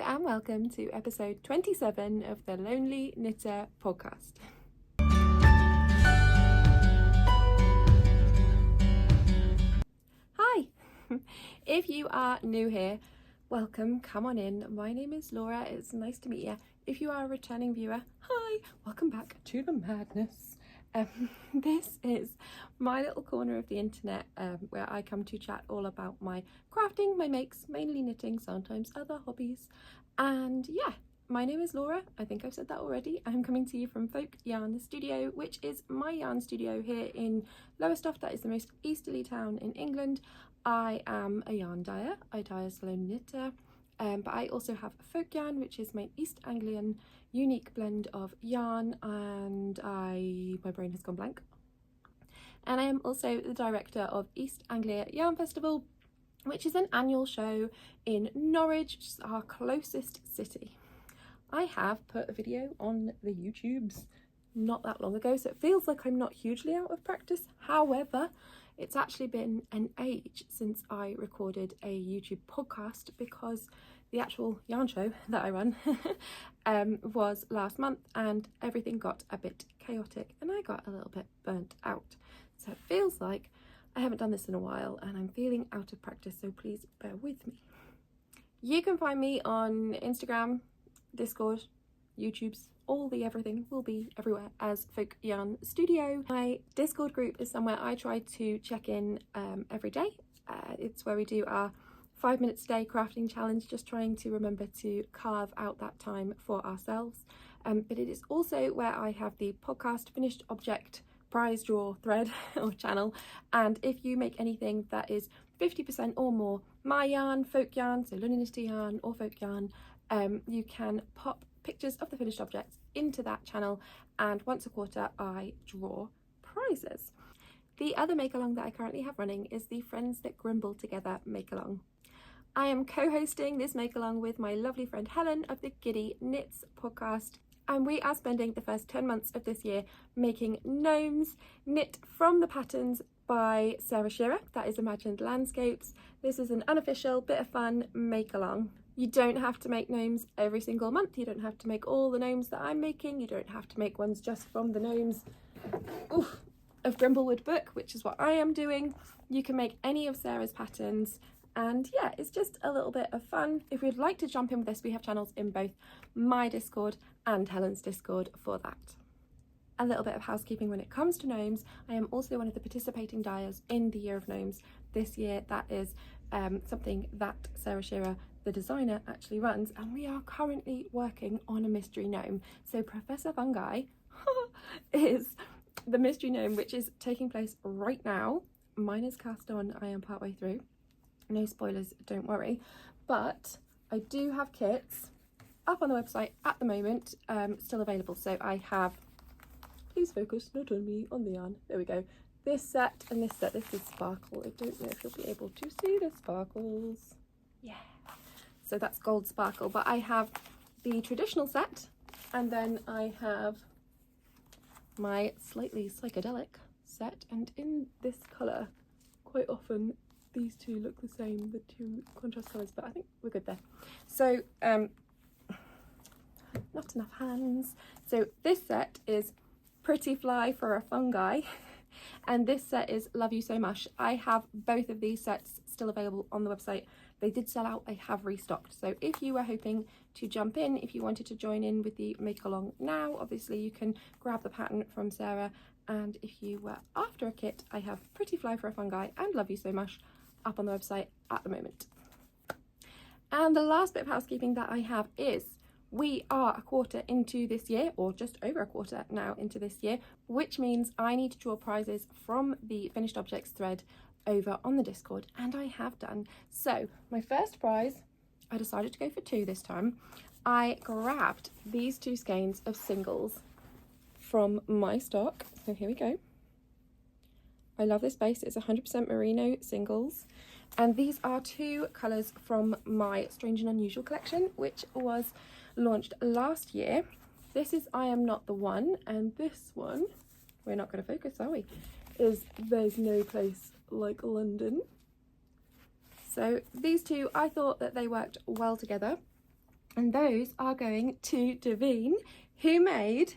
and welcome to episode 27 of the Lonely Knitter podcast. Hi! If you are new here, welcome, come on in. My name is Laura, it's nice to meet you. If you are a returning viewer, hi, welcome back to the madness. This is my little corner of the internet where I come to chat all about my crafting, my makes, mainly knitting, sometimes other hobbies. And yeah, my name is Laura. I think I've said that already. I'm coming to you from Folk Yarn Studio, which is my yarn studio here in Lowestoft. That is the most easterly town in England. I am a yarn dyer. I dye as a lone knitter. But I also have Folk Yarn, which is my East Anglian unique blend of yarn, and my brain has gone blank. And I am also the director of East Anglia Yarn Festival, which is an annual show in Norwich, which is our closest city. I have put a video on the YouTubes not that long ago, so it feels like I'm not hugely out of practice. However, it's actually been an age since I recorded a YouTube podcast because the actual yarn show that I run was last month and everything got a bit chaotic and I got a little bit burnt out. So it feels like I haven't done this in a while and I'm feeling out of practice, so please bear with me. You can find me on Instagram, Discord, YouTube's, all the everything will be everywhere as Folk Yarn Studio. My Discord group is somewhere I try to check in every day. It's where we do our 5 minutes a day crafting challenge, just trying to remember to carve out that time for ourselves. But it is also where I have the podcast finished object prize draw thread or channel. And if you make anything that is 50% or more my yarn, folk yarn, so Lonely Knitter yarn or folk yarn, you can pop pictures of the finished objects into that channel, and once a quarter I draw prizes. The other Makealong that I currently have running is the Friends That Grimble Together Makealong. I am co-hosting this Makealong with my lovely friend Helen of the Giddy Knits podcast, and we are spending the first 10 months of this year making gnomes knit from the patterns by Sarah Shearer. That is Imagined Landscapes. This is an unofficial bit of fun Makealong. You don't have to make gnomes every single month. You don't have to make all the gnomes that I'm making. You don't have to make ones just from the gnomes of Grimblewood book, which is what I am doing. You can make any of Sarah's patterns. And yeah, it's just a little bit of fun. If you'd like to jump in with this, we have channels in both my Discord and Helen's Discord for that. A little bit of housekeeping when it comes to gnomes. I am also one of the participating dyers in the Year of Gnomes this year. That is something that Sarah Shearer, the designer, actually runs, and we are currently working on a mystery gnome. So Professor Fungi is the mystery gnome, which is taking place right now. Mine is cast on, I am partway through. No spoilers, don't worry. But I do have kits up on the website at the moment, still available. So I have, please focus, not on me, on the yarn. There we go. This set and this set. This is sparkle. I don't know if you'll be able to see the sparkles. Yeah. So that's gold sparkle. But I have the traditional set, and then I have my slightly psychedelic set. And in this colour, quite often these two look the same, the two contrast colours, but I think we're good there. So not enough hands. So this set is Pretty Fly for a Fungi, and this set is Love You So Much. I have both of these sets still available on the website. They did sell out, I have restocked. So if you were hoping to jump in, if you wanted to join in with the Makealong now, obviously you can grab the pattern from Sarah. And if you were after a kit, I have Pretty Fly for a Fungi and Love You So Much up on the website at the moment. And the last bit of housekeeping that I have is we are a quarter into this year, or just over a quarter now into this year, which means I need to draw prizes from the finished objects thread over on the Discord, and I have done. So my first prize, I decided to go for two this time. I grabbed these two skeins of singles from my stock, so here we go. I love this base. It's 100% merino singles, and these are two colours from my Strange and Unusual collection, which was launched last year. This is I Am Not the One, and this one, we're not going to focus, are we, is There's No Place Like London. So these two, I thought that they worked well together. And those are going to Davine, who made,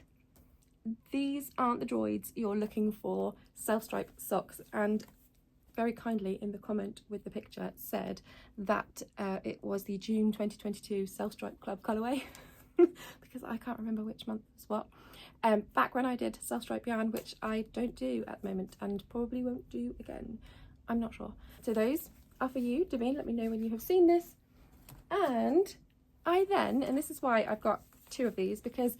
these aren't the droids you're looking for, self-stripe socks, and very kindly in the comment with the picture said that it was the June 2022 Self-Stripe Club colourway because I can't remember which month was what. Back when I did self-stripe yarn, which I don't do at the moment and probably won't do again, I'm not sure. So those are for you, Davine. Let me know when you have seen this. And I then, and this is why I've got two of these, because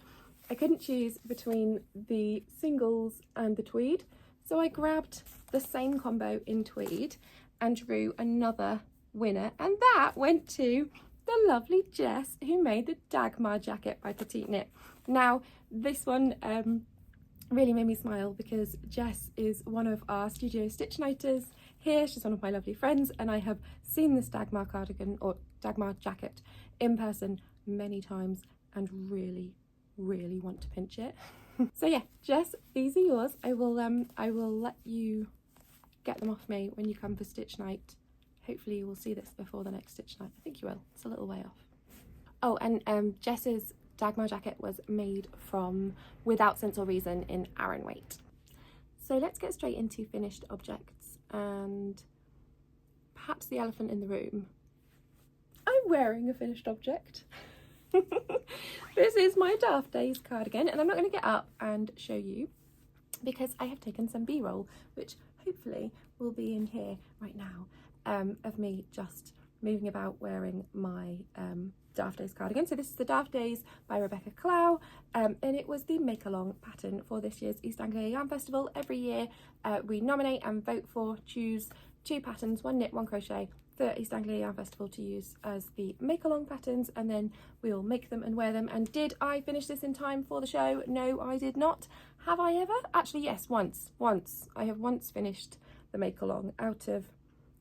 I couldn't choose between the singles and the tweed, so I grabbed the same combo in tweed and drew another winner, and that went to the lovely Jess, who made the Dagmar jacket by Petite Knit. Now this one really made me smile because Jess is one of our studio stitch-niters here. She's one of my lovely friends, and I have seen this Dagmar cardigan or Dagmar jacket in person many times and really want to pinch it. So yeah, Jess, these are yours. I will let you get them off me when you come for stitch night. Hopefully you will see this before the next stitch night. I think you will. It's a little way off. Oh, and Jess's Dagmar jacket was made from Without Sense or Reason in Aran weight. So let's get straight into finished objects, and perhaps the elephant in the room. I'm wearing a finished object. This is my Daft Days cardigan, and I'm not going to get up and show you because I have taken some b-roll, which hopefully will be in here right now, of me just moving about wearing my Daft Days cardigan. So this is the Daft Days by Rebecca Clow, and it was the Makealong pattern for this year's East Anglia Yarn Festival. Every year we nominate and vote for, choose 2 patterns, 1 knit, 1 crochet, the East Anglia Yarn Festival to use as the Makealong patterns, and then we will make them and wear them. And did I finish this in time for the show? No, I did not. Have I ever? Actually, yes, once. I have once finished the Makealong out of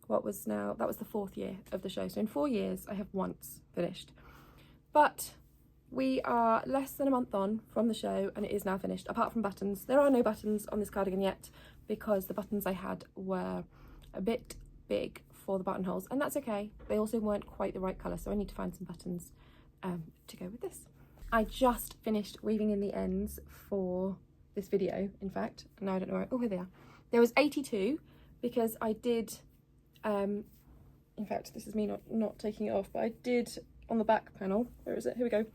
what was now, that was the 4th year of the show. So in 4 years, I have once finished. But we are less than a month on from the show and it is now finished, apart from buttons. There are no buttons on this cardigan yet because the buttons I had were a bit big for the buttonholes, and that's okay. They also weren't quite the right colour, so I need to find some buttons to go with this. I just finished weaving in the ends for this video, in fact. Now I don't know where, oh, here they are. There was 82 because I did, in fact, this is me not taking it off, but I did on the back panel, where is it? Here we go.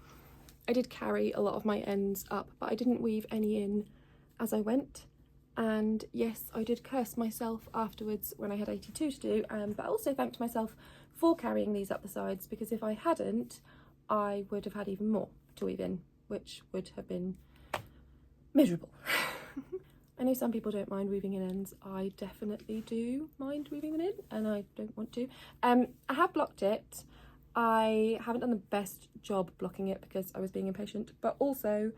I did carry a lot of my ends up, but I didn't weave any in as I went. And yes, I did curse myself afterwards when I had 82 to do, but I also thanked myself for carrying these up the sides, because if I hadn't, I would have had even more to weave in, which would have been miserable. I know some people don't mind weaving in ends. I definitely do mind weaving them in, and I don't want to. I have blocked it. I haven't done the best job blocking it because I was being impatient, but also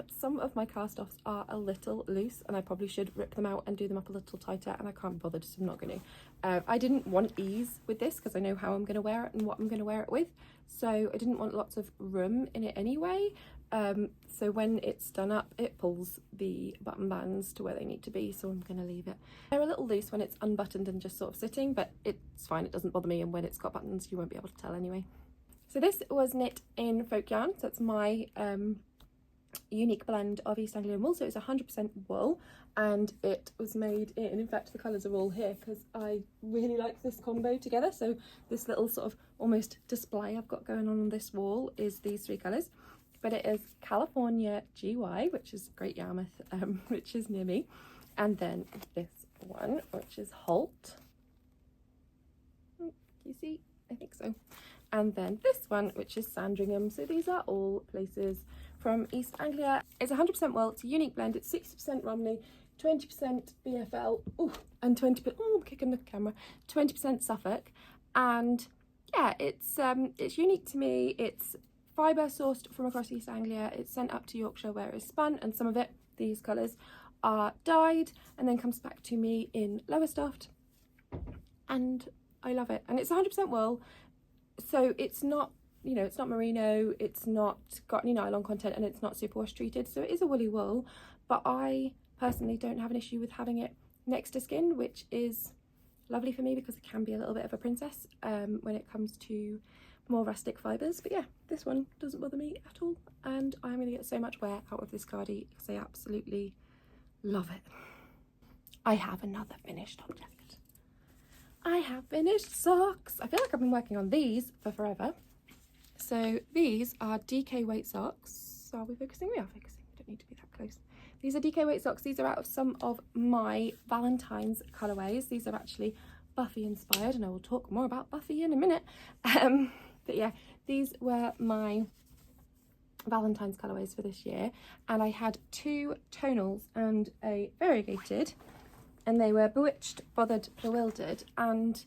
some of my cast-offs are a little loose and I probably should rip them out and do them up a little tighter, and I can't be bothered, so I'm not going to. I didn't want ease with this because I know how I'm going to wear it and what I'm going to wear it with, so I didn't want lots of room in it anyway. So when it's done up, it pulls the button bands to where they need to be, so I'm going to leave it. They're a little loose when it's unbuttoned and just sort of sitting, but it's fine, it doesn't bother me, and when it's got buttons you won't be able to tell anyway. So this was knit in folk yarn, so it's my unique blend of East Anglian wool, so it's 100% wool, and it was made in fact the colours are all here because I really like this combo together. So this little sort of almost display I've got going on this wall is these 3 colours, but it is California GY, which is Great Yarmouth, which is near me, and then this one, which is Holt. Do you see? I think so. And then this one, which is Sandringham. So these are all places from East Anglia. It's 100% wool, it's a unique blend, it's 60% Romney, 20% BFL, ooh, and 20%, oh, I'm kicking the camera, 20% Suffolk. And yeah, it's unique to me. It's fibre sourced from across East Anglia. It's sent up to Yorkshire where it is spun, and some of it, these colours, are dyed and then comes back to me in Lowestoft, and I love it. And it's 100% wool, so it's not, you know, it's not merino, it's not got any nylon content, and it's not superwash treated, so it is a woolly wool. But I personally don't have an issue with having it next to skin, which is lovely for me because it can be a little bit of a princess when it comes to more rustic fibres. But yeah, this one doesn't bother me at all, and I'm going to get so much wear out of this cardi because I absolutely love it. I have another finished object. I have finished socks. I feel like I've been working on these for forever. So these are DK weight socks. Are we focusing? We are focusing. We don't need to be that close. These are DK weight socks. These are out of some of my Valentine's colourways. These are actually Buffy inspired, and I will talk more about Buffy in a minute. But yeah, these were my Valentine's colourways for this year, and I had 2 tonals and a variegated, and they were Bewitched, Bothered, Bewildered, and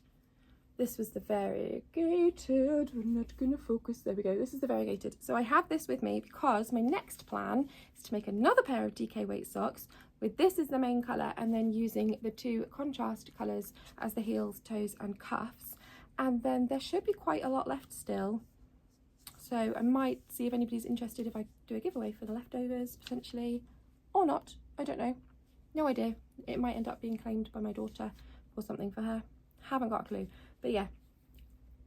this was the variegated. We're not going to focus. There we go. This is the variegated. So I have this with me because my next plan is to make another pair of DK weight socks with this as the main colour, and then using the 2 contrast colours as the heels, toes and cuffs. And then there should be quite a lot left still. So I might see if anybody's interested if I do a giveaway for the leftovers, potentially, or not. I don't know. No idea. It might end up being claimed by my daughter or something for her. Haven't got a clue. But yeah,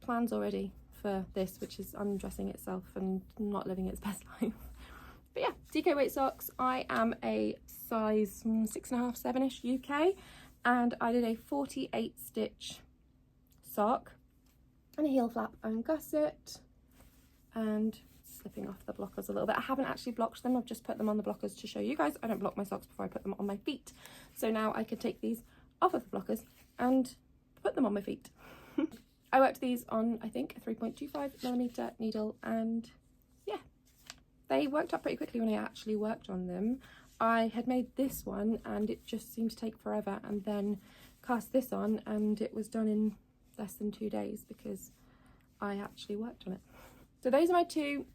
plans already for this, which is undressing itself and not living its best life. But yeah, DK weight socks. I am a size 6.5, 7-ish UK, and I did a 48 stitch sock and a heel flap and gusset, and slipping off the blockers a little bit. I haven't actually blocked them. I've just put them on the blockers to show you guys. I don't block my socks before I put them on my feet. So now I can take these off of the blockers and put them on my feet. I worked these on, I think, a 3.25mm needle, and yeah, they worked up pretty quickly when I actually worked on them. I had made this one and it just seemed to take forever, and then cast this on and it was done in less than 2 days because I actually worked on it. So those are my 2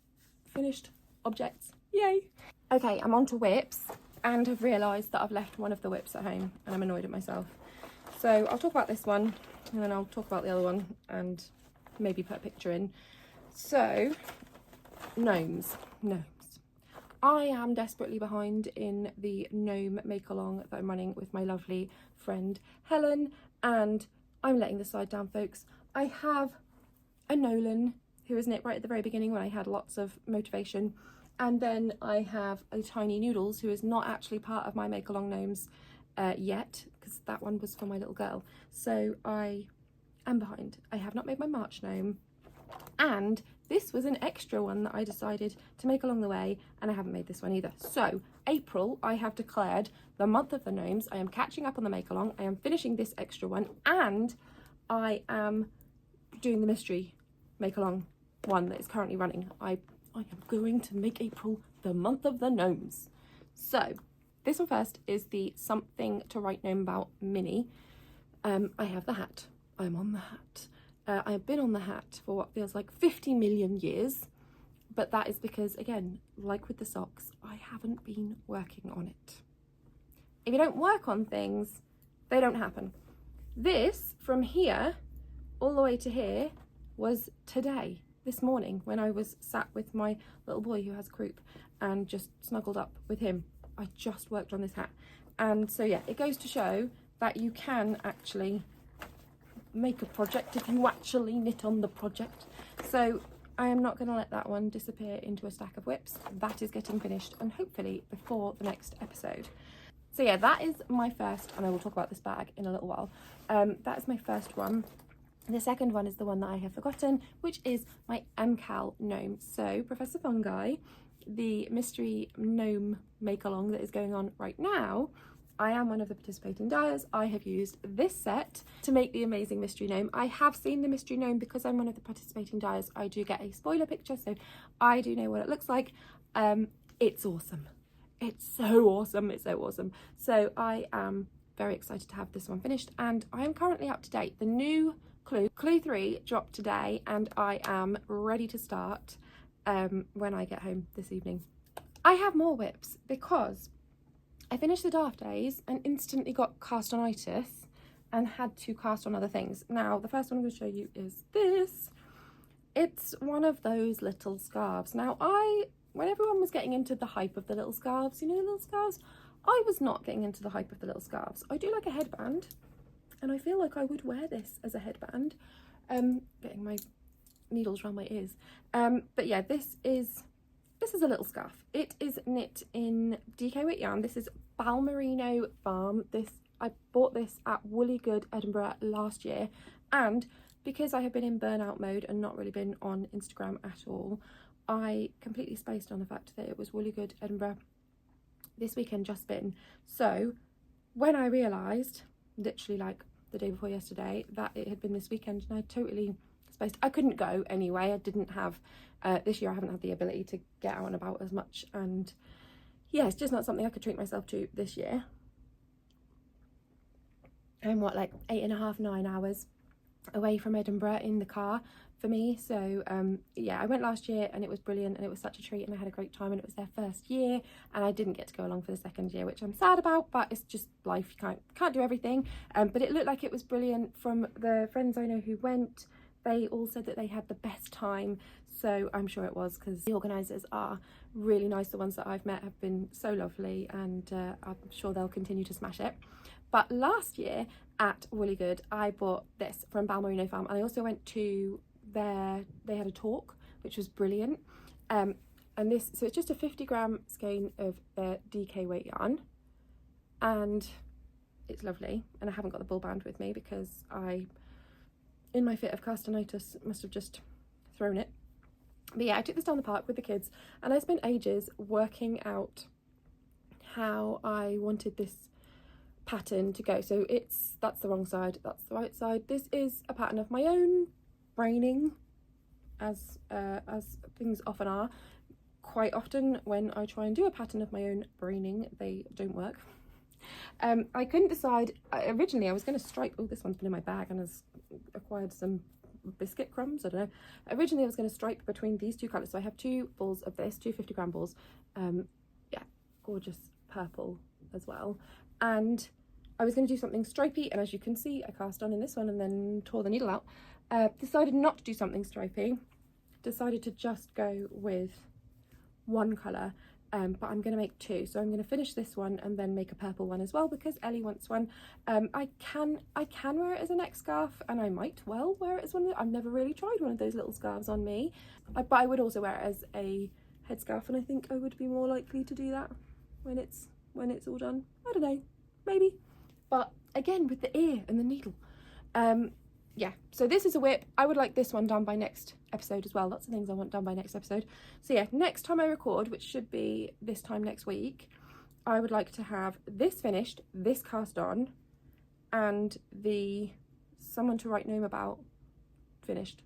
finished objects. Yay! Okay, I'm on to whips, and have realised that I've left one of the whips at home and I'm annoyed at myself. So I'll talk about this one, and then I'll talk about the other one and maybe put a picture in. So, gnomes. I am desperately behind in the gnome Makealong that I'm running with my lovely friend Helen, and I'm letting the side down, folks. I have a Nolan, who was knit right at the very beginning when I had lots of motivation, and then I have a Tiny Noodles, who is not actually part of my Makealong gnomes yet, because that one was for my little girl. So I am behind. I have not made my March gnome, and this was an extra one that I decided to make along the way, and I haven't made this one either. So April, I have declared the month of the gnomes. I am catching up on the Makealong. I am finishing this extra one, and I am doing the mystery Makealong one that is currently running. I am going to make April the month of the gnomes. So this one first is the Something to Write Gnome About mini. I have the hat. I'm on the hat. I've been on the hat for what feels like 50 million years, but that is because, again, like with the socks, I haven't been working on it. If you don't work on things, they don't happen. This, from here all the way to here, was today, this morning, when I was sat with my little boy who has croup and just snuggled up with him. I just worked on this hat. And so yeah, it goes to show that you can actually make a project if you actually knit on the project. So I am not going to let that one disappear into a stack of whips. That is getting finished, and hopefully before the next episode. So yeah, that is my first, and I will talk about this bag in a little while. That is my first one. The second one is the one that I have forgotten, which is my MCAL gnome. So Professor Fungi, the mystery gnome Makealong that is going on right now, I am one of the participating dyers. I have used this set to make the amazing mystery gnome. I have seen the mystery gnome because I'm one of the participating dyers. I do get a spoiler picture, so I do know what it looks like. It's awesome. It's so awesome. It's so awesome. So I am very excited to have this one finished, and I am currently up to date. The new Clue 3 dropped today, and I am ready to start when I get home this evening. I have more whips because I finished the Daft days and instantly got CASTONITIS and had to cast on other things. Now, the first one I'm going to show you is this. It's one of those little scarves. Now, when everyone was getting into the hype of the little scarves, you know, the little scarves, I was not getting into the hype of the little scarves. I do like a headband, and I feel like I would wear this as a headband. Getting my needles around my ears. But yeah, this is a little scarf. It is knit in DK weight yarn. This is Balmerino Farm. I bought this at Woollygood, Edinburgh last year, and because I have been in burnout mode and not really been on Instagram at all, I completely spaced on the fact that it was Woollygood, Edinburgh this weekend just been. So when I realised, literally like the day before yesterday, that it had been this weekend, and I totally spaced. I couldn't go anyway. I didn't have, this year I haven't had the ability to get out and about as much, and yeah, it's just not something I could treat myself to this year. I'm what, like 8.5, 9 hours away from Edinburgh in the car for me. So yeah, I went last year and it was brilliant and it was such a treat and I had a great time, and it was their first year and I didn't get to go along for the second year, which I'm sad about, but it's just life. You can't do everything. But it looked like it was brilliant. From the friends I know who went, they all said that they had the best time, so I'm sure it was, because the organisers are really nice. The ones that I've met have been so lovely, and I'm sure they'll continue to smash it. But last year at Woollygood, I bought this from Balmerino Farm, and I also went to they had a talk, which was brilliant. And this, so it's just a 50-gram skein of DK weight yarn, and it's lovely. And I haven't got the bull band with me because I, in my fit of CASTONITIS, must have just thrown it. But yeah, I took this down the park with the kids, and I spent ages working out how I wanted this pattern to go. So that's the wrong side, that's the right side. This is a pattern of my own braining, as things often are. Quite often when I try and do a pattern of my own braining, they don't work. I couldn't decide. Originally I was going to stripe, oh, this one's been in my bag and has acquired some biscuit crumbs, I don't know. Originally I was going to stripe between these two colours, so I have 2 balls of this, 2 50-gram balls. Yeah, gorgeous purple as well, and I was going to do something stripy, and as you can see, I cast on in this one and then tore the needle out. Decided not to do something stripy, decided to just go with one colour, but I'm going to make 2. So I'm going to finish this one and then make a purple one as well, because Ellie wants one. I can wear it as a neck scarf, and I might well wear it as one of the, I've never really tried one of those little scarves on me, but I would also wear it as a headscarf, and I think I would be more likely to do that when it's all done. I don't know, maybe. But again, with the ear and the needle. Yeah, so this is a whip. I would like this one done by next episode as well. Lots of things I want done by next episode. So yeah, next time I record, which should be this time next week, I would like to have this finished, this cast on, and the someone to write gnome about finished,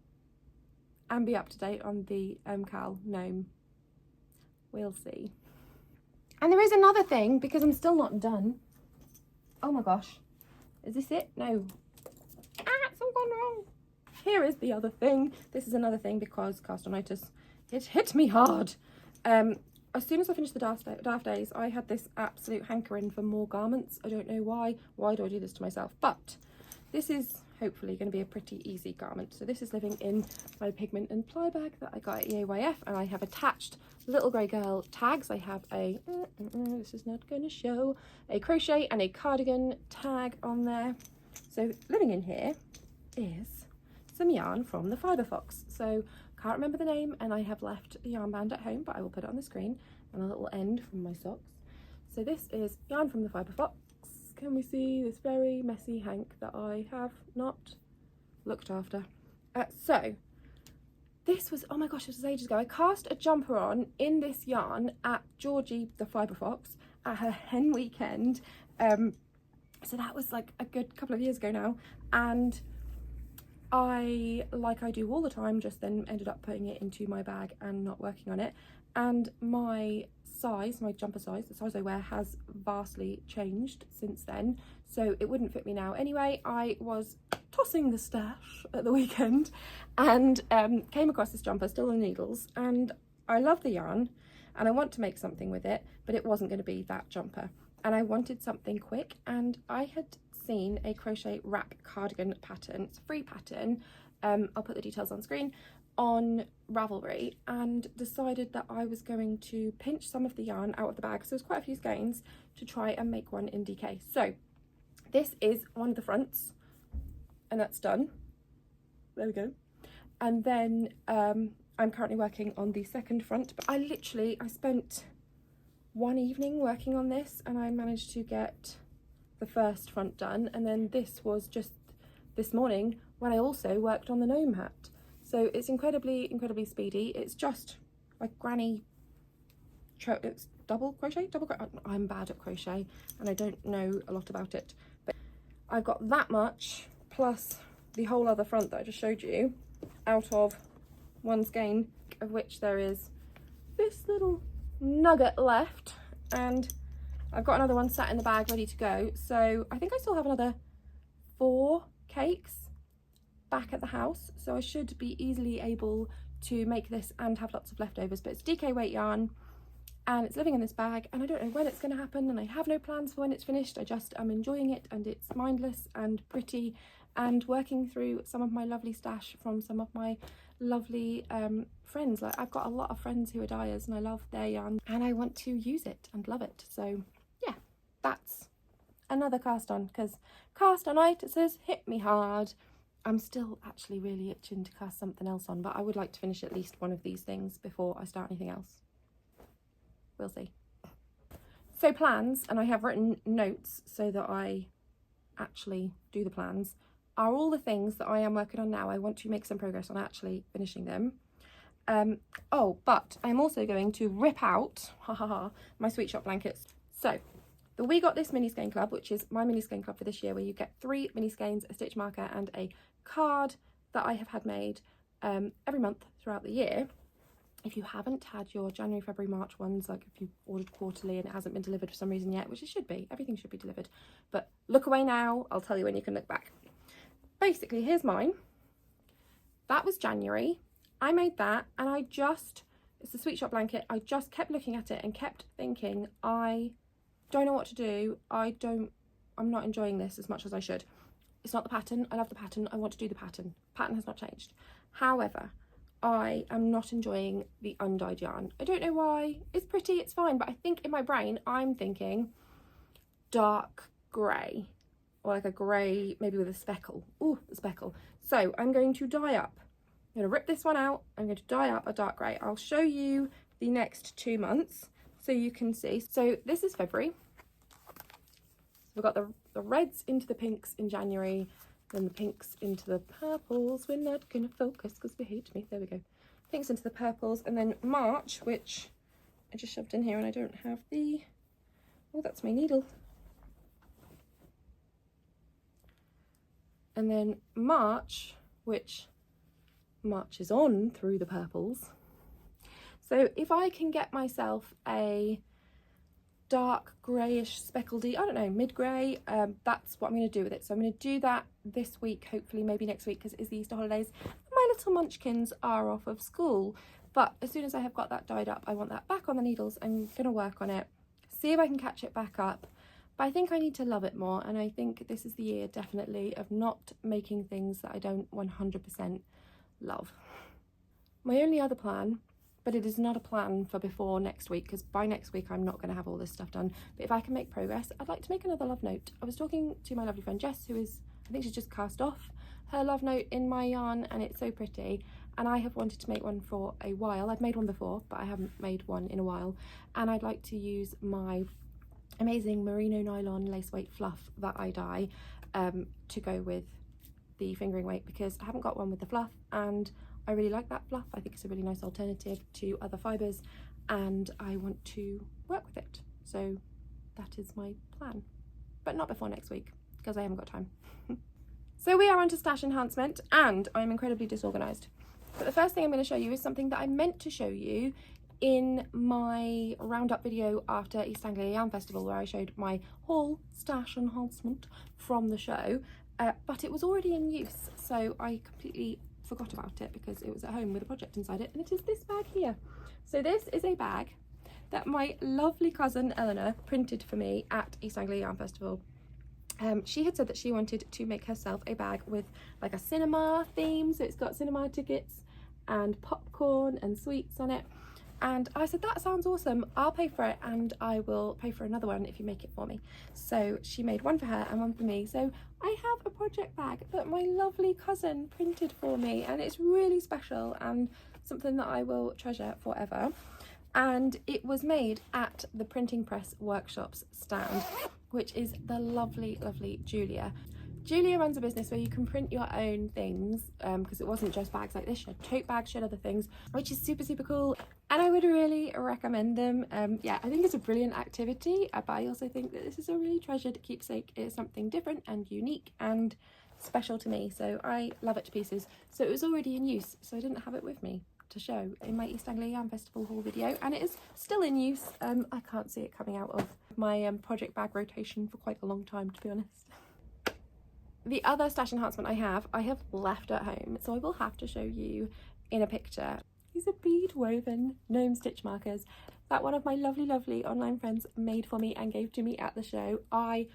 and be up to date on the Cal gnome. We'll see. And there is another thing, because I'm still not done. Oh my gosh, is this it? No. Something gone wrong. Here is the other thing. This is another thing because CASTONITIS, it hit me hard. As soon as I finished the Daft days, I had this absolute hankering for more garments. I don't know why. Why do I do this to myself? But this is hopefully going to be a pretty easy garment. So this is living in my pigment and ply bag that I got at EAYF, and I have attached little grey girl tags. I have a, this is not going to show, a crochet and a cardigan tag on there. So living in here is some yarn from the Fibre Fox. So can't remember the name, and I have left the yarn band at home, but I will put it on the screen, and a little end from my socks. So this is yarn from the Fibre Fox. Can we see this very messy hank that I have not looked after? So this was, oh my gosh, this was ages ago. I cast a jumper on in this yarn at Georgie the Fibre Fox at her hen weekend. So that was like a good couple of years ago now, and I, like I do all the time, just then ended up putting it into my bag and not working on it. And my size, my jumper size, the size I wear, has vastly changed since then, so it wouldn't fit me now. Anyway, I was tossing the stash at the weekend and came across this jumper, still on needles, and I love the yarn and I want to make something with it, but it wasn't going to be that jumper, and I wanted something quick. And I had seen a crochet wrap cardigan pattern, it's a free pattern, I'll put the details on screen, on Ravelry, and decided that I was going to pinch some of the yarn out of the bag, so there's quite a few skeins, to try and make one in DK. So this is one of the fronts, and that's done. There we go. And then I'm currently working on the second front, but I spent one evening working on this and I managed to get the first front done, and then this was just this morning when I also worked on the gnome hat. So it's incredibly speedy. It's just like granny, it's double crochet. I'm bad at crochet and I don't know a lot about it, but I've got that much plus the whole other front that I just showed you out of one skein, of which there is this little nugget left, and I've got another one sat in the bag ready to go. So I think I still have another 4 cakes back at the house, so I should be easily able to make this and have lots of leftovers. But it's DK weight yarn and it's living in this bag, and I don't know when it's going to happen and I have no plans for when it's finished. I just am enjoying it, and it's mindless and pretty, and working through some of my lovely stash from some of my lovely friends. Like, I've got a lot of friends who are dyers and I love their yarn and I want to use it and love it. So yeah, that's another cast on, because castonitis has hit me hard. I'm still actually really itching to cast something else on, but I would like to finish at least one of these things before I start anything else. We'll see. So plans, and I have written notes so that I actually do the plans, are all the things that I am working on now. I want to make some progress on actually finishing them. Oh, but I'm also going to rip out my sweet shop blankets. So we got this mini skein club, which is my mini skein club for this year, where you get 3 mini skeins, a stitch marker and a card that I have had made every month throughout the year. If you haven't had your January, February, March ones, like if you ordered quarterly and it hasn't been delivered for some reason yet, which it should be, everything should be delivered, but look away now, I'll tell you when you can look back. Basically, here's mine. That was January. I made that, and it's a sweet shop blanket. I just kept looking at it and kept thinking, I don't know what to do. I'm not enjoying this as much as I should. It's not the pattern. I love the pattern. I want to do the pattern. Pattern has not changed. However, I am not enjoying the undyed yarn. I don't know why. It's pretty, it's fine, but I think in my brain, I'm thinking dark grey, or like a grey, maybe with a speckle. Ooh, a speckle. So I'm going to dye up. I'm going to rip this one out. I'm going to dye up a dark grey. I'll show you the next 2 months so you can see. So this is February. We've got the reds into the pinks in January, then the pinks into the purples. We're not going to focus because they hate me. There we go. Pinks into the purples, and then March, which I just shoved in here and I don't have the... Oh, that's my needle. And then March, which marches on through the purples. So if I can get myself a dark greyish speckledy, I don't know, mid-grey, that's what I'm going to do with it. So I'm going to do that this week, hopefully, maybe next week, because it's the Easter holidays. My little munchkins are off of school, but as soon as I have got that dyed up, I want that back on the needles. I'm going to work on it, see if I can catch it back up. But I think I need to love it more, and I think this is the year, definitely, of not making things that I don't 100% love. My only other plan, but it is not a plan for before next week, because by next week I'm not going to have all this stuff done, but if I can make progress, I'd like to make another love note. I was talking to my lovely friend Jess, who is, I think she's just cast off her love note in my yarn, and it's so pretty, and I have wanted to make one for a while. I've made one before, but I haven't made one in a while, and I'd like to use my amazing merino nylon lace weight fluff that I dye to go with the fingering weight, because I haven't got one with the fluff and I really like that fluff. I think it's a really nice alternative to other fibres and I want to work with it. So that is my plan, but not before next week because I haven't got time. So we are on to stash enhancement, and I'm incredibly disorganised. But the first thing I'm going to show you is something that I meant to show you in my roundup video after East Anglia Yarn Festival, where I showed my haul stash enhancement from the show, but it was already in use, so I completely forgot about it because it was at home with a project inside it, and it is this bag here. So this is a bag that my lovely cousin Eleanor printed for me at East Anglia Yarn Festival. She had said that she wanted to make herself a bag with like a cinema theme, so it's got cinema tickets and popcorn and sweets on it. And I said, that sounds awesome, I'll pay for it, and I will pay for another one if you make it for me. So she made one for her and one for me. So I have a project bag that my lovely cousin printed for me, and it's really special and something that I will treasure forever. And it was made at the Printing Press Workshops stand, which is the lovely, lovely Julia. Julia runs a business where you can print your own things, because it wasn't just bags like this, she had tote bags, she had other things, which is super, super cool. And I would really recommend them. Yeah, I think it's a brilliant activity, but I also think that this is a really treasured keepsake. It's something different and unique and special to me, so I love it to pieces. So it was already in use, so I didn't have it with me to show in my East Anglia Yarn Festival haul video, and it is still in use. I can't see it coming out of my project bag rotation for quite a long time, to be honest. The other stash enhancement I have left at home, so I will have to show you in a picture. These are bead woven gnome stitch markers that one of my lovely, lovely online friends made for me and gave to me at the show. I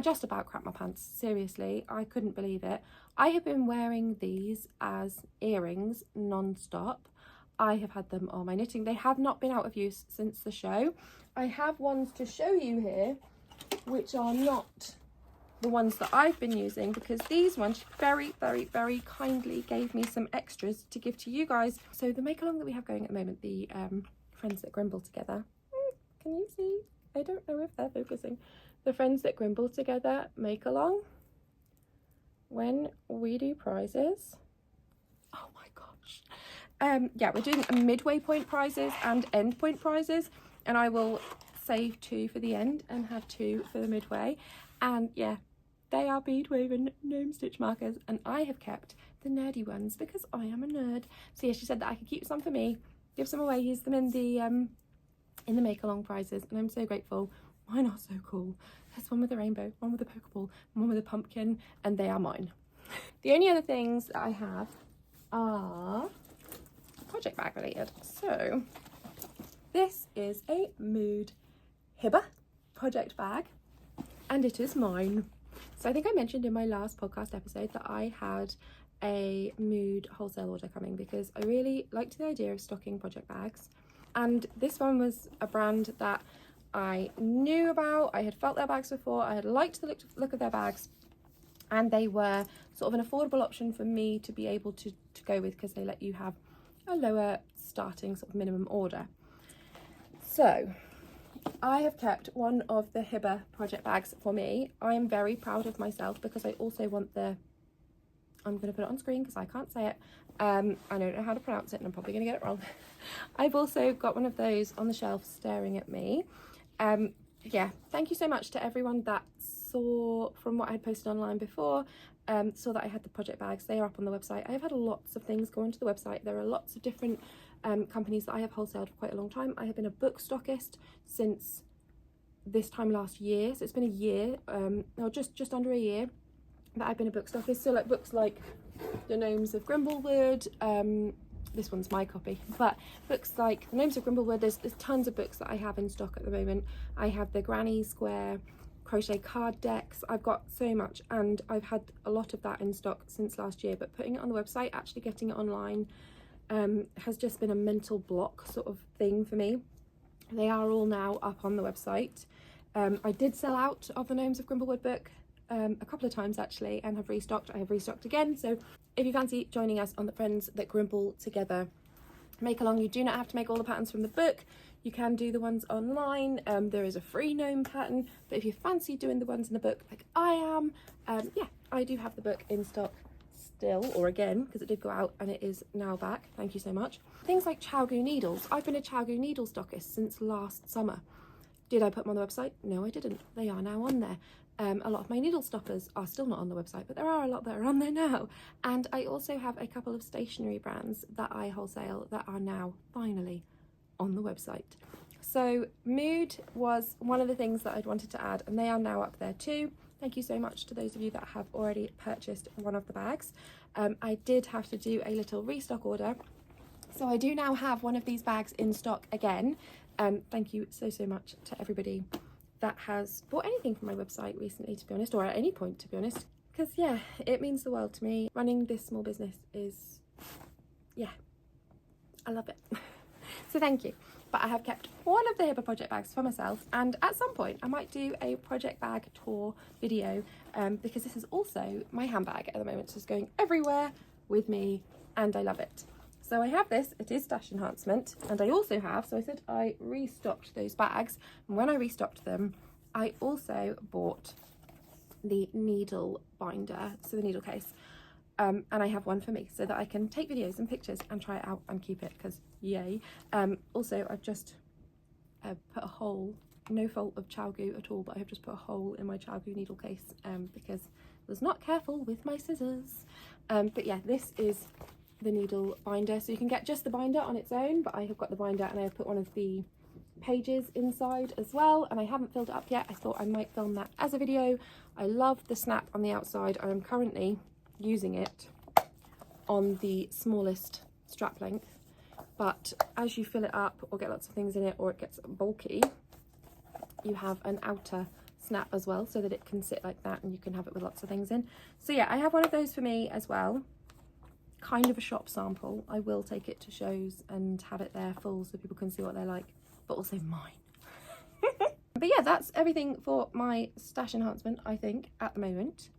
just about crapped my pants, seriously, I couldn't believe it. I have been wearing these as earrings non-stop. I have had them on my knitting. They have not been out of use since the show. I have ones to show you here, which are not the ones that I've been using, because these ones very, very, very kindly gave me some extras to give to you guys. So the Makealong that we have going at the moment, the friends that Grimble Together, can you see? I don't know if they're focusing. The friends that Grimble Together Makealong, when we do prizes, oh my gosh, yeah, we're doing midway point prizes and end point prizes, and I will save 2 for the end and have 2 for the midway. And yeah, they are bead woven gnome stitch markers, and I have kept the nerdy ones because I am a nerd. So yeah, she said that I could keep some for me, give some away, use them in the Makealong prizes, and I'm so grateful. Mine are so cool. There's one with a rainbow, one with a pokeball, one with a pumpkin, and they are mine. The only other things that I have are project bag related. So this is a Mood Hibber project bag, and it is mine. So I think I mentioned in my last podcast episode that I had a Mood wholesale order coming because I really liked the idea of stocking project bags, and this one was a brand that I knew about. I had felt their bags before, I had liked the look of their bags, and they were sort of an affordable option for me to be able to go with, because they let you have a lower starting sort of minimum order. So I have kept one of the Hibber project bags for me. I am very proud of myself because I also want the, I'm going to put it on screen because I can't say it. I don't know how to pronounce it and I'm probably going to get it wrong. I've also got one of those on the shelf staring at me. Yeah, thank you so much to everyone that saw from what I had posted online before, saw that I had the project bags. They are up on the website. I have had lots of things go onto the website. There are lots of different companies that I have wholesaled for quite a long time. I have been a book stockist since this time last year, so it's been a year, or just under a year that I've been a book stockist. So like books like The Gnomes of Grimblewood, this one's my copy, but books like The Gnomes of Grimblewood, there's tons of books that I have in stock at the moment. I have the Granny Square crochet card decks. I've got so much, and I've had a lot of that in stock since last year, but putting it on the website, actually getting it online, has just been a mental block sort of thing for me. They are all now up on the website. I did sell out of the Gnomes of Grimblewood book a couple of times actually, and have restocked. I have restocked again, so if you fancy joining us on the Friends That Grimble Together Makealong, you do not have to make all the patterns from the book. You can do the ones online. There is a free gnome pattern, but if you fancy doing the ones in the book like I am, yeah, I do have the book in stock still, or again, because it did go out and it is now back. Thank you so much. Things like Chowgoo needles. I've been a Chowgoo needle stockist since last summer. Did I put them on the website? No, I didn't. They are now on there. A lot of my needle stoppers are still not on the website, but there are a lot that are on there now. And I also have a couple of stationery brands that I wholesale that are now finally on the website. So Mood was one of the things that I'd wanted to add, and they are now up there too. Thank you so much to those of you that have already purchased one of the bags. I did have to do a little restock order, so I do now have one of these bags in stock again. Thank you so much to everybody that has bought anything from my website recently, to be honest, or at any point, to be honest, because yeah, it means the world to me. Running this small business is, yeah, I love it. So thank you. But I have kept one of the Hippo project bags for myself, and at some point I might do a project bag tour video, because this is also my handbag at the moment. So it's going everywhere with me and I love it. So I have this, it is stash enhancement, and I also have, so I said I restocked those bags, and when I restocked them I also bought the needle binder, so the needle case. And I have one for me so that I can take videos and pictures and try it out and keep it, because yay. Also, I've just put a hole, no fault of chow goo at all, but I have just put a hole in my chow goo needle case because I was not careful with my scissors. But yeah, this is the needle binder. So you can get just the binder on its own, but I have got the binder and I have put one of the pages inside as well, and I haven't filled it up yet. I thought I might film that as a video. I love the snap on the outside. I am currently using it on the smallest strap length, but as you fill it up or get lots of things in it, or it gets bulky, you have an outer snap as well, so that it can sit like that and you can have it with lots of things in. So yeah, I have one of those for me as well, kind of a shop sample. I will take it to shows and have it there full so people can see what they're like, but also mine. But yeah, that's everything for my stash enhancement, I think, at the moment.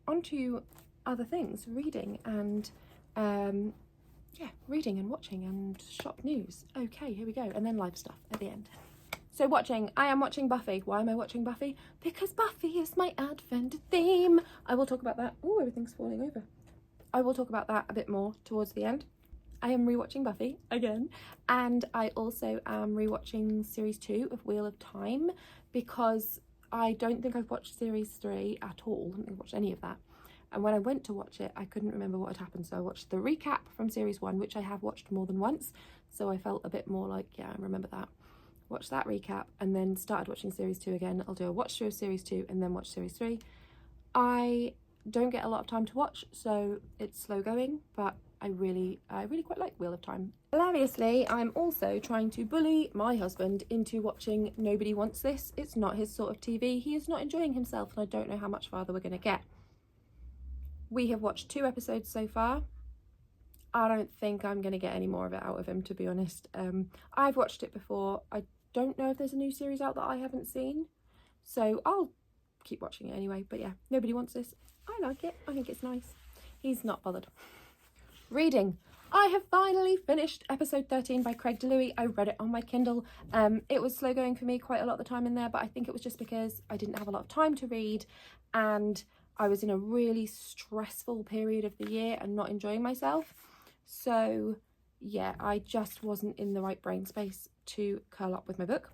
On to other things, reading and yeah, reading and watching and shop news. Okay, here we go, and then live stuff at the end. So watching, I am watching Buffy. Why am I watching Buffy? Because Buffy is my advent theme. I will talk about that. Oh, everything's falling over. I will talk about that a bit more towards the end. I am rewatching Buffy again, and I also am rewatching series 2 of Wheel of Time, because I don't think I've watched series 3 at all. I don't think I've watched any of that. And when I went to watch it, I couldn't remember what had happened. So I watched the recap from series 1, which I have watched more than once. So I felt a bit more like, yeah, I remember that. Watched that recap and then started watching series 2 again. I'll do a watch through of series 2 and then watch series 3. I don't get a lot of time to watch, so it's slow going, but I really quite like Wheel of Time. Hilariously, I'm also trying to bully my husband into watching Nobody Wants This. It's not his sort of TV. He is not enjoying himself, and I don't know how much farther we're going to get. We have watched 2 episodes so far. I don't think I'm going to get any more of it out of him, to be honest. I've watched it before. I don't know if there's a new series out that I haven't seen, so I'll keep watching it anyway. But yeah, Nobody Wants This. I like it. I think it's nice. He's not bothered. Reading. I have finally finished episode 13 by Craig DeLuey. I read it on my Kindle. It was slow going for me quite a lot of the time in there, but I think it was just because I didn't have a lot of time to read, and I was in a really stressful period of the year and not enjoying myself. So yeah, I just wasn't in the right brain space to curl up with my book.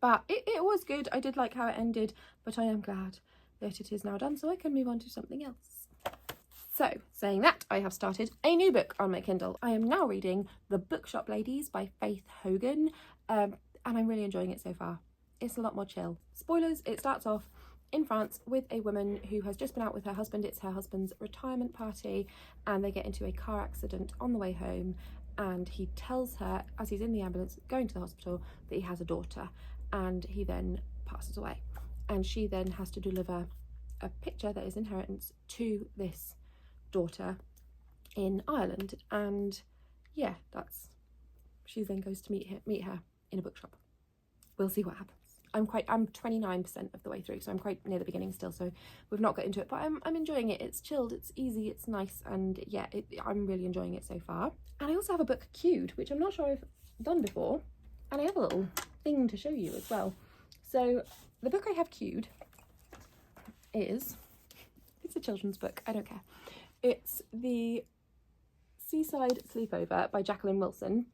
But it was good. I did like how it ended, but I am glad that it is now done so I can move on to something else. So, saying that, I have started a new book on my Kindle. I am now reading The Bookshop Ladies by Faith Hogan, and I'm really enjoying it so far. It's a lot more chill. Spoilers, it starts off in France with a woman who has just been out with her husband. It's her husband's retirement party, and they get into a car accident on the way home, and he tells her, as he's in the ambulance going to the hospital, that he has a daughter, and he then passes away. And she then has to deliver a picture that is inheritance to this daughter in Ireland, and yeah, she then goes to meet her in a bookshop. We'll see what happens. I'm 29% of the way through, so I'm quite near the beginning still, so we've not got into it, but I'm enjoying it. It's chilled, it's easy, it's nice, and yeah, I'm really enjoying it so far. And I also have a book queued, which I'm not sure I've done before, and I have a little thing to show you as well. So the book I have queued it's a children's book, I don't care. It's The Seaside Sleepover by Jacqueline Wilson.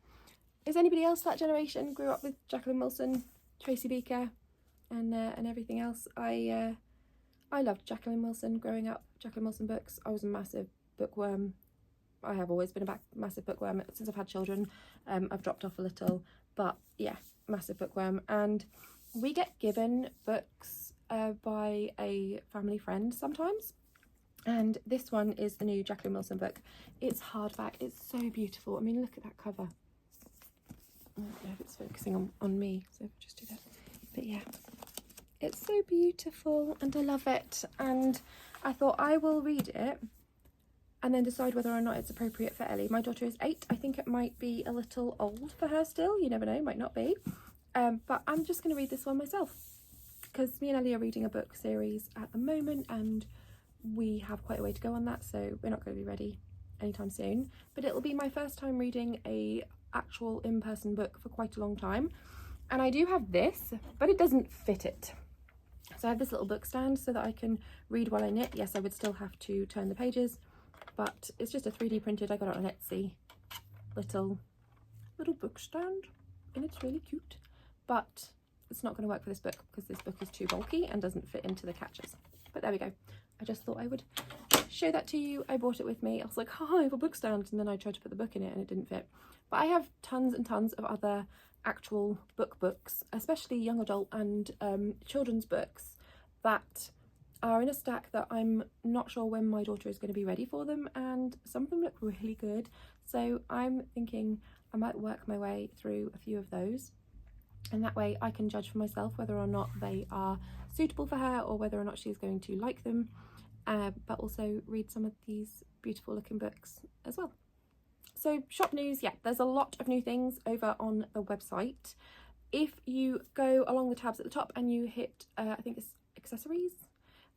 Is anybody else that generation grew up with Jacqueline Wilson, Tracy Beaker, and everything else? I loved Jacqueline Wilson growing up. Jacqueline Wilson books. I was a massive bookworm. I have always been a massive bookworm since I've had children. I've dropped off a little, but yeah, massive bookworm. And we get given books by a family friend sometimes. And this one is the new Jacqueline Wilson book. It's hardback. It's so beautiful. I mean, look at that cover. I don't know if it's focusing on me, so just do that. But yeah, it's so beautiful and I love it. And I thought I will read it and then decide whether or not it's appropriate for Ellie. My daughter is 8. I think it might be a little old for her still. You never know, might not be. But I'm just going to read this one myself because me and Ellie are reading a book series at the moment and we have quite a way to go on that, so we're not going to be ready anytime soon. But it'll be my first time reading a actual in-person book for quite a long time. And I do have this, but it doesn't fit it. So I have this little book stand so that I can read while I knit. Yes, I would still have to turn the pages, but it's just a 3D printed, I got it on Etsy, little book stand, and it's really cute. But it's not going to work for this book because this book is too bulky and doesn't fit into the catches. But there we go. I just thought I would show that to you. I brought it with me. I was like, oh, I have a book stand, and then I tried to put the book in it and it didn't fit. But I have tons and tons of other actual books, especially young adult and children's books that are in a stack that I'm not sure when my daughter is going to be ready for them, and some of them look really good. So I'm thinking I might work my way through a few of those, and that way I can judge for myself whether or not they are suitable for her or whether or not she's going to like them, but also read some of these beautiful looking books as well. So shop news, yeah, there's a lot of new things over on the website. If you go along the tabs at the top and you hit, I think it's accessories,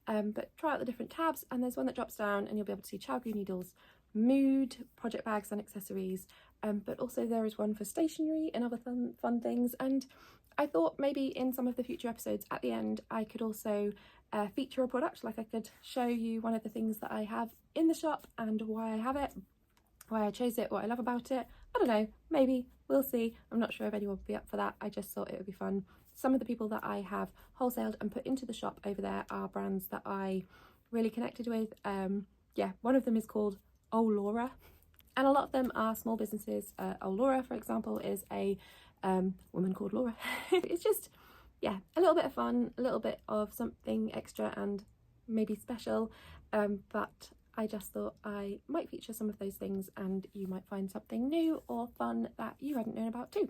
but try out the different tabs, and there's one that drops down and you'll be able to see child glue needles, mood, project bags and accessories, but also there is one for stationery and other fun things. And I thought maybe in some of the future episodes at the end I could also feature a product, like I could show you one of the things that I have in the shop and why I have it, why I chose it, what I love about it. I don't know, maybe, we'll see. I'm not sure if anyone would be up for that. I just thought it would be fun. Some of the people that I have wholesaled and put into the shop over there are brands that I really connected with. Yeah, one of them is called Oh Laura, and a lot of them are small businesses. Oh Laura, for example, is a woman called Laura. It's just, yeah, a little bit of fun, a little bit of something extra and maybe special, but I just thought I might feature some of those things and you might find something new or fun that you hadn't known about too.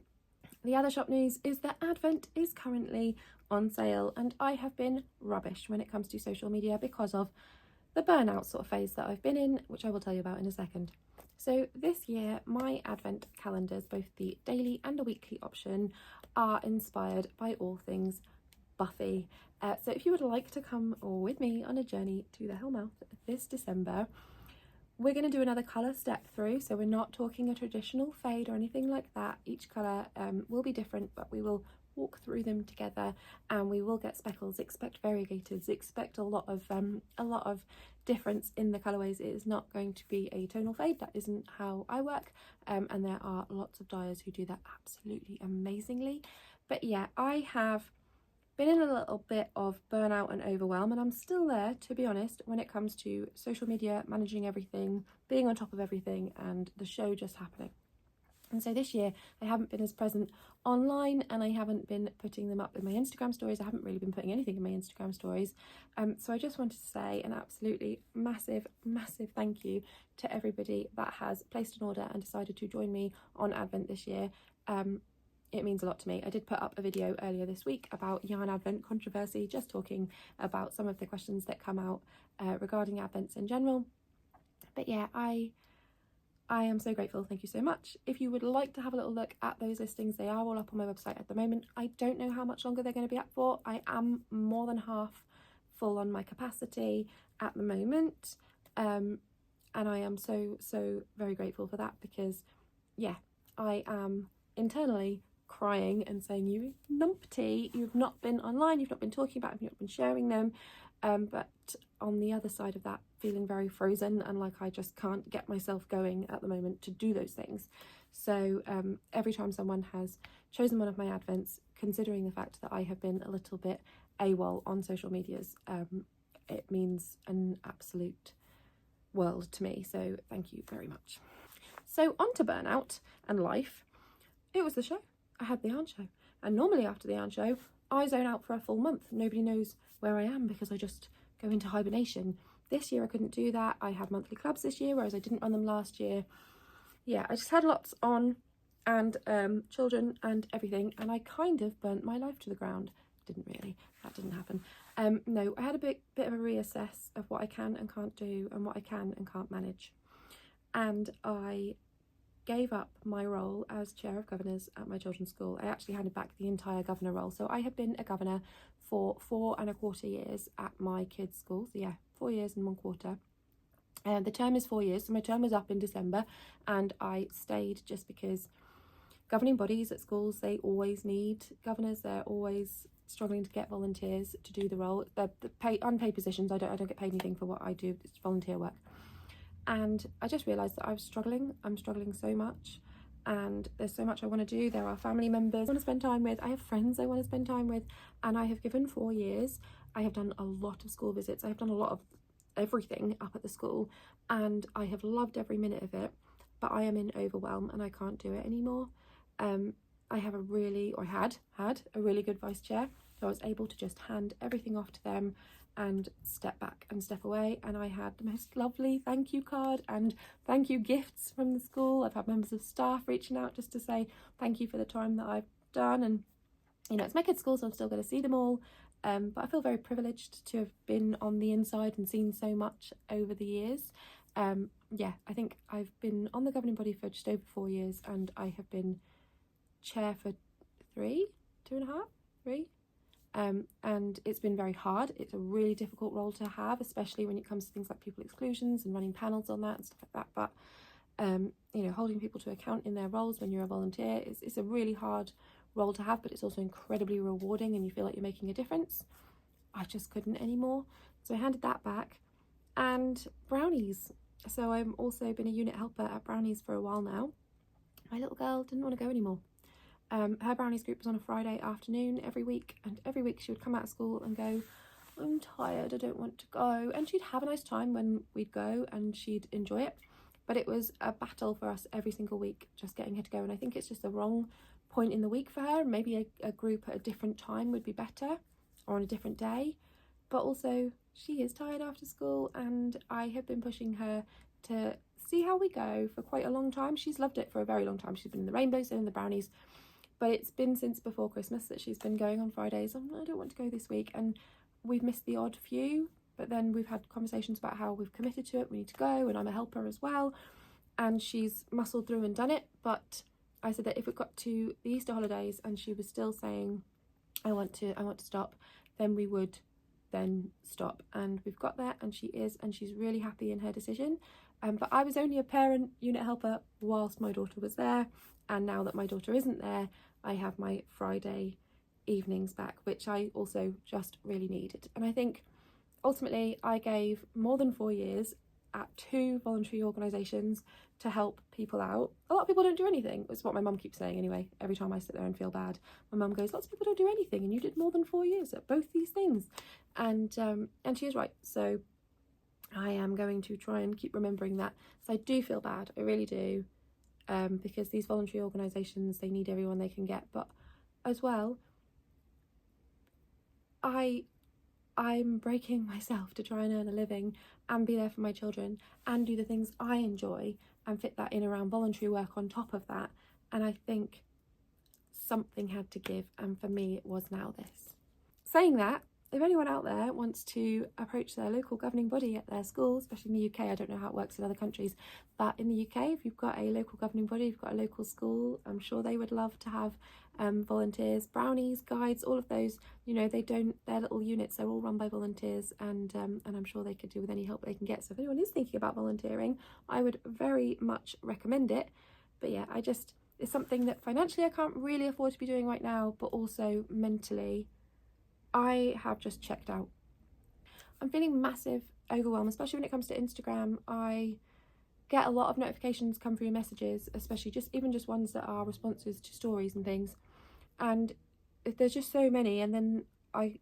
The other shop news is that Advent is currently on sale, and I have been rubbish when it comes to social media because of the burnout sort of phase that I've been in, which I will tell you about in a second. So this year my Advent calendars, both the daily and the weekly option, are inspired by all things Buffy. So if you would like to come with me on a journey to the Hellmouth this December, we're going to do another colour step through. So we're not talking a traditional fade or anything like that. Each colour will be different, but we will walk through them together and we will get speckles. Expect variegateds, expect a lot of difference in the colourways. It is not going to be a tonal fade. That isn't how I work, and there are lots of dyers who do that absolutely amazingly. But yeah, I have been in a little bit of burnout and overwhelm, and I'm still there, to be honest, when it comes to social media, managing everything, being on top of everything, and the show just happening. And so this year I haven't been as present online, and I haven't been putting them up in my Instagram stories. I haven't really been putting anything in my Instagram stories. So I just wanted to say an absolutely massive thank you to everybody that has placed an order and decided to join me on Advent this year. It means a lot to me. I did put up a video earlier this week about yarn Advent controversy, just talking about some of the questions that come out regarding Advents in general. But yeah, I am so grateful. Thank you so much. If you would like to have a little look at those listings, they are all up on my website at the moment. I don't know how much longer they're going to be up for. I am more than half full on my capacity at the moment, and I am so very grateful for that, because yeah, I am internally crying and saying, you numpty, you've not been online, you've not been talking about them, you've not been sharing them, but on the other side of that, feeling very frozen and like I just can't get myself going at the moment to do those things. So every time someone has chosen one of my Advents, considering the fact that I have been a little bit AWOL on social medias, it means an absolute world to me, so thank you very much. So on to burnout and life. It was the show. I had the yarn show, and normally after the yarn show I zone out for a full month. Nobody knows where I am because I just go into hibernation. This year I couldn't do that. I had monthly clubs this year, whereas I didn't run them last year. Yeah, I just had lots on, and children and everything, and I kind of burnt my life to the ground. Didn't really, that didn't happen. No, I had a bit of a reassess of what I can and can't do and what I can and can't manage. and I gave up my role as chair of governors at my children's school. I actually handed back the entire governor role. So I have been a governor for 4¼ years at my kids' school. So yeah, 4 years and 1/4. The term is 4 years, so my term was up in December, and I stayed just because governing bodies at schools, they always need governors. They're always struggling to get volunteers to do the role. The unpaid positions, I don't get paid anything for what I do. It's volunteer work. And I just realised that I was struggling. I'm struggling so much, and there's so much I want to do. There are family members I want to spend time with. I have friends I want to spend time with, and I have given 4 years. I have done a lot of school visits. I have done a lot of everything up at the school, and I have loved every minute of it, but I am in overwhelm and I can't do it anymore. I have had a really good vice chair, so I was able to just hand everything off to them and step back and step away, and I had the most lovely thank you card and thank you gifts from the school. I've had members of staff reaching out just to say thank you for the time that I've done, and you know, it's my kids' school, so I'm still going to see them all. But I feel very privileged to have been on the inside and seen so much over the years. Yeah, I think I've been on the governing body for just over 4 years, and I have been chair for 3, and it's been very hard. It's a really difficult role to have, especially when it comes to things like pupil exclusions and running panels on that and stuff like that. But you know, holding people to account in their roles when you're a volunteer is a really hard role to have, but it's also incredibly rewarding and you feel like you're making a difference. I just couldn't anymore, so I handed that back. And brownies, so I've also been a unit helper at brownies for a while now. My little girl didn't want to go anymore. Her brownies group was on a Friday afternoon every week, and every week she would come out of school and go, I'm tired, I don't want to go, and she'd have a nice time when we'd go and she'd enjoy it, but it was a battle for us every single week just getting her to go. And I think it's just the wrong point in the week for her. Maybe a group at a different time would be better, or on a different day, but also she is tired after school, and I have been pushing her to see how we go for quite a long time. She's loved it for a very long time. She's been in the rainbows and in the brownies, but it's been since before Christmas that she's been going on Fridays. I don't want to go this week, and we've missed the odd few, but then we've had conversations about how we've committed to it, we need to go, and I'm a helper as well, and she's muscled through and done it. But I said that if it got to the Easter holidays and she was still saying I want to stop, then we would then stop. And we've got there, and she's really happy in her decision. But I was only a parent unit helper whilst my daughter was there, and now that my daughter isn't there, I have my Friday evenings back, which I also just really needed. And I think ultimately I gave more than 4 years at 2 voluntary organisations to help people out. A lot of people don't do anything. It's what my mum keeps saying anyway. Every time I sit there and feel bad, my mum goes, lots of people don't do anything, and you did more than 4 years at both these things. And she is right. So I am going to try and keep remembering that. So I do feel bad, I really do, because these voluntary organisations, they need everyone they can get. But as well, I'm breaking myself to try and earn a living and be there for my children and do the things I enjoy and fit that in around voluntary work on top of that. And I think something had to give, and for me it was now this. Saying that, if anyone out there wants to approach their local governing body at their school, especially in the UK, I don't know how it works in other countries, but in the UK, if you've got a local governing body, you've got a local school, I'm sure they would love to have volunteers, brownies, guides, all of those. You know, their little units, they're all run by volunteers, and I'm sure they could do with any help they can get. So if anyone is thinking about volunteering, I would very much recommend it. But yeah, it's something that financially I can't really afford to be doing right now, but also mentally I have just checked out. I'm feeling massive overwhelm, especially when it comes to Instagram. I get a lot of notifications come through messages, especially even just ones that are responses to stories and things, and there's just so many, and then I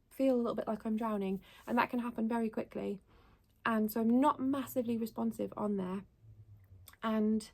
feel a little bit like I'm drowning, and that can happen very quickly, and so I'm not massively responsive on there. And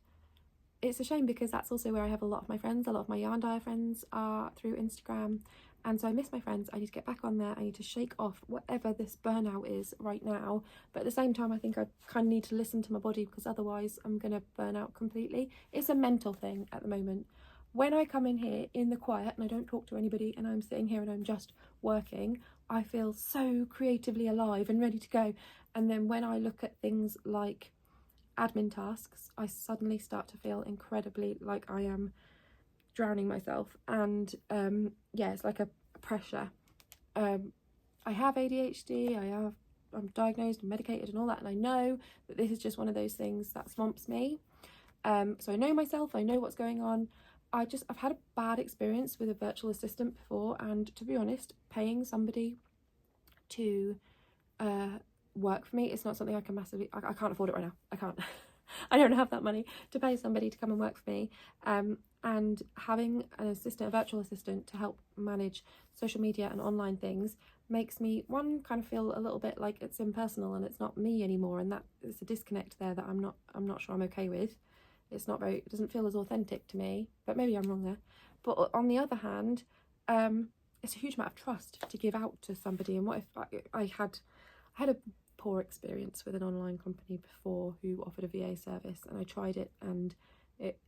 it's a shame, because that's also where I have a lot of my friends. A lot of my yarn dyer friends are through Instagram, and so I miss my friends. I need to get back on there. I need to shake off whatever this burnout is right now, but at the same time I think I kind of need to listen to my body, because otherwise I'm gonna burn out completely. It's a mental thing at the moment. When I come in here in the quiet and I don't talk to anybody and I'm sitting here and I'm just working, I feel so creatively alive and ready to go. And then when I look at things like admin tasks, I suddenly start to feel incredibly like I am drowning myself, and yeah, it's like a pressure. I have ADHD, I'm diagnosed and medicated and all that, and I know that this is just one of those things that swamps me. So I know myself, I know what's going on. I've had a bad experience with a virtual assistant before, and to be honest, paying somebody to work for me, it's not something I can massively, I can't afford it right now. I can't. I don't have that money to pay somebody to come and work for me. And having an assistant, a virtual assistant, to help manage social media and online things makes me, one, kind of feel a little bit like it's impersonal and it's not me anymore, and that there's a disconnect there that I'm not sure I'm okay with. It doesn't feel as authentic to me, but maybe I'm wrong there. But on the other hand, it's a huge amount of trust to give out to somebody. And what if I had a poor experience with an online company before who offered a VA service, and I tried it and it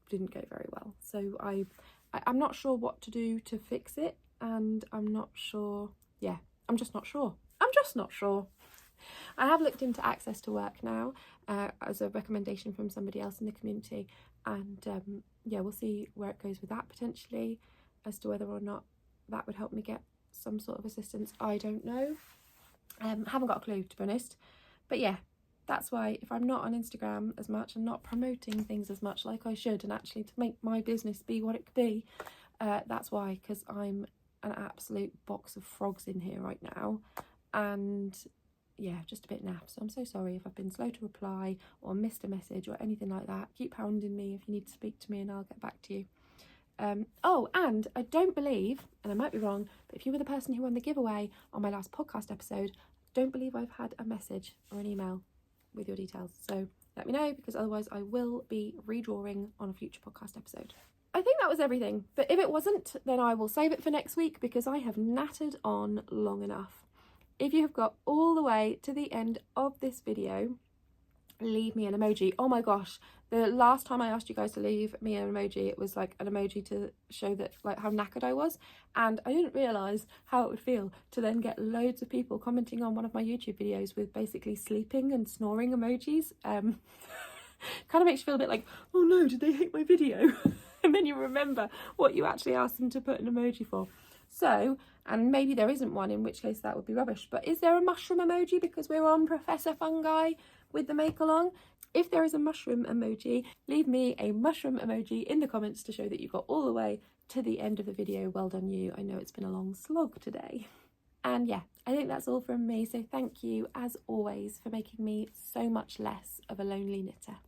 didn't go very well. So I'm not sure what to do to fix it, and I'm not sure. Yeah, I'm just not sure. I have looked into Access to Work now as a recommendation from somebody else in the community, and yeah, we'll see where it goes with that potentially, as to whether or not that would help me get some sort of assistance. I don't know. Haven't got a clue, to be honest. But yeah, that's why if I'm not on Instagram as much and not promoting things as much like I should, and actually to make my business be what it could be, that's why, because I'm an absolute box of frogs in here right now, and yeah, just a bit naff. So I'm so sorry if I've been slow to reply or missed a message or anything like that. Keep hounding me if you need to speak to me and I'll get back to you. Oh, and I don't believe, and I might be wrong, but if you were the person who won the giveaway on my last podcast episode, don't believe I've had a message or an email with your details. So let me know, because otherwise I will be redrawing on a future podcast episode. I think that was everything, but if it wasn't, then I will save it for next week, because I have nattered on long enough. If you have got all the way to the end of this video, leave me an emoji. Oh my gosh, the last time I asked you guys to leave me an emoji, it was like an emoji to show that, like, how knackered I was, and I didn't realise how it would feel to then get loads of people commenting on one of my YouTube videos with basically sleeping and snoring emojis. Kind of makes you feel a bit like, oh no, did they hate my video? And then you remember what you actually asked them to put an emoji for. So, and maybe there isn't one, in which case that would be rubbish, but is there a mushroom emoji, because we're on Professor Fungi with the Makealong? If there is a mushroom emoji, leave me a mushroom emoji in the comments to show that you got all the way to the end of the video. Well done you. I know it's been a long slog today. And yeah, I think that's all from me. So thank you, as always, for making me so much less of a lonely knitter.